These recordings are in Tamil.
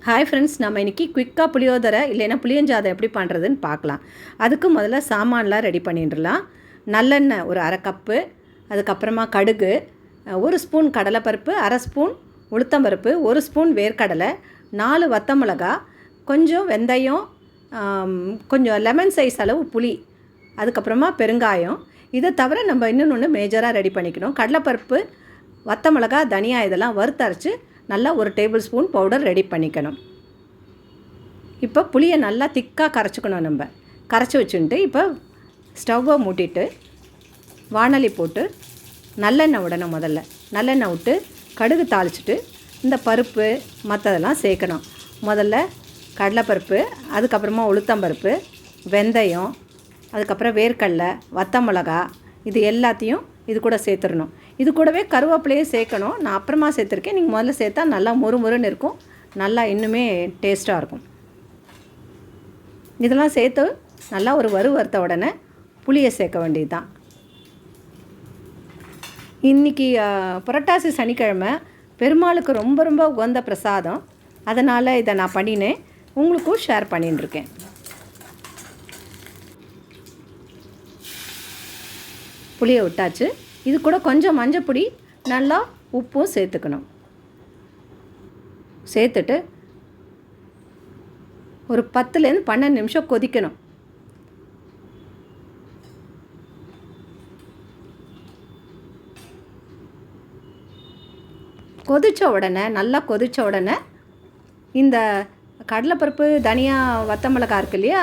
ஹாய் ஃப்ரெண்ட்ஸ், நம்ம இன்றைக்கி குயிக்காக புளியோதரை இல்லைன்னா புளியஞ்சாதம் எப்படி பண்ணுறதுன்னு பார்க்கலாம். அதுக்கு முதல்ல சாமான்லாம் ரெடி பண்ணிடலாம். நல்லெண்ணெய் ஒரு அரை கப்பு, அதுக்கப்புறமா கடுகு, 1 ஸ்பூன் கடலைப்பருப்பு, அரை ஸ்பூன் உளுத்தம்பருப்பு, 1 ஸ்பூன் வேர்க்கடலை, 4 வத்தமிளகா, கொஞ்சம் வெந்தயம், கொஞ்சம் லெமன் சைஸ் அளவு புளி, அதுக்கப்புறமா பெருங்காயம். இதை தவிர நம்ம இன்னொன்று மேஜராக ரெடி பண்ணிக்கணும். கடலைப்பருப்பு, வத்தமிளகா, தனியா இதெல்லாம் வறுத்தரைச்சி நல்லா 1 டேபிள் ஸ்பூன் பவுடர் ரெடி பண்ணிக்கணும். இப்போ புளியை நல்லா திக்காக கரைச்சிக்கணும். நம்ம கரைச்சி வச்சுட்டு இப்போ ஸ்டவ்வை மூட்டிட்டு வாணலி போட்டு நல்லெண்ணெய் விடணும். முதல்ல நல்லெண்ணெய் விட்டு கடுகு தாளிச்சிட்டு இந்த பருப்பு மற்றதெல்லாம் சேர்க்கணும். முதல்ல கடலைப்பருப்பு, அதுக்கப்புறமா உளுத்தம்பருப்பு, வெந்தயம், அதுக்கப்புறம் வேர்க்கடலை, வத்தமிளகா, இது எல்லாத்தையும் இது கூட சேர்த்துடணும். இது கூடவே கருவேப்பிலையே சேர்க்கணும். நான் அப்புறமா சேர்த்துருக்கேன். நீங்கள் முதல்ல சேர்த்தா நல்லா மொறுமொறுன்னு இருக்கும், நல்லா இன்னுமே டேஸ்ட்டாக இருக்கும். இதெல்லாம் சேர்த்து நல்லா ஒரு வறுத்த உடனே புளியை சேர்க்க வேண்டியது தான். இன்றைக்கி புரட்டாசி சனிக்கிழமை பெருமாளுக்கு ரொம்ப ரொம்ப உகந்த பிரசாதம். அதனால் இதை நான் பண்ணினேன், உங்களுக்கும் ஷேர் பண்ணிட்டுருக்கேன். புளியை விட்டாச்சு. இது கூட கொஞ்சம் மஞ்சப்பொடி, நல்லா உப்பும் சேர்த்துக்கணும். சேர்த்துட்டு ஒரு 10லேருந்து 12 நிமிஷம் கொதிக்கணும். நல்லா கொதித்த உடனே இந்த கடலைப்பருப்பு, தனியா, வத்தமிளகா இருக்கு இல்லையா,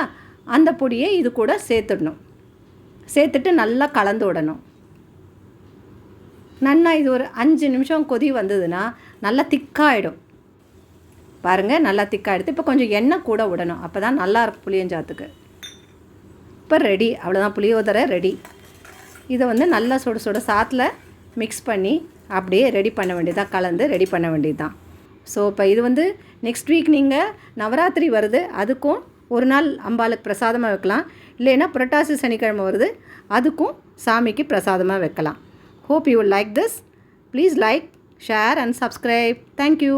அந்த பொடியை இது கூட சேர்த்துடணும். சேர்த்துட்டு நல்லா கலந்து விடணும். நல்லா இது ஒரு 5 நிமிஷம் கொதி வந்ததுன்னா நல்லா திக்காகிடும். பாருங்கள், நல்லா திக்காகிடுது. இப்போ கொஞ்சம் எண்ணெய் கூட விடணும், அப்போ தான் நல்லாயிருக்கும் புளியஞ்சாத்துக்கு. இப்போ ரெடி, அவ்வளோதான், புளியோதரை ரெடி. இதை நல்லா சுட சுட சாத்தில் மிக்ஸ் பண்ணி அப்படியே ரெடி பண்ண வேண்டியதாக, கலந்து ரெடி பண்ண வேண்டியது தான். ஸோ இப்போ இது நெக்ஸ்ட் வீக் நீங்கள் நவராத்திரி வருது, அதுக்கும் ஒரு நாள் அம்பாளுக்கு பிரசாதமாக வைக்கலாம். இல்லைன்னா புரட்டாசி சனிக்கிழமை வருது, அதுக்கும் சாமிக்கு பிரசாதமாக வைக்கலாம். Hope you will like this. Please like, share and subscribe. Thank you.